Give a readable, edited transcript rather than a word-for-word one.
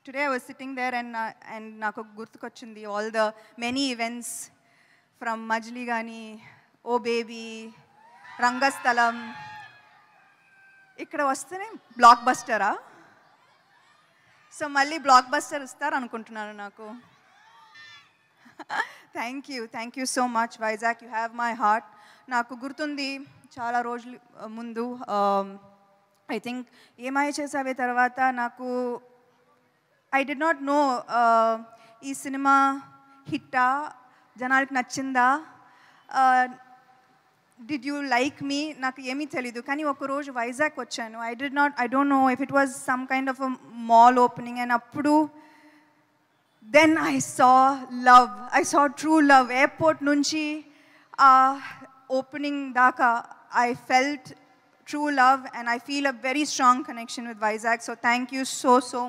today I was sitting there and నాకు గుర్తుకొచ్చింది all the many events from Majli Gani, Oh Baby, Rangasthalam. ఇక్కడ వస్తేనే black బస్టరా? So మళ్ళీ block buster ఇస్తారు అనుకుంటున్నాను నాకు. Thank you so much Vizag, you have my heart. నాకు గుర్తుంది చాలా రోజులు ముందు, ఐ థింక్ ఏమై చేసావే తర్వాత నాకు ఐ డి నాట్ నో ఈ సినిమా హిట్టా, జనానికి నచ్చిందా, డిడ్ యూ లైక్ మీ, నాకు ఏమీ తెలీదు. కానీ ఒకరోజు వైజాగ్ వచ్చాను. I don't know if it was some kind of a mall opening, and అప్పుడు then I saw true love. Airport నుంచి ఓపెనింగ్ దాకా I felt true love, and I feel a very strong connection with Vizag. So thank you so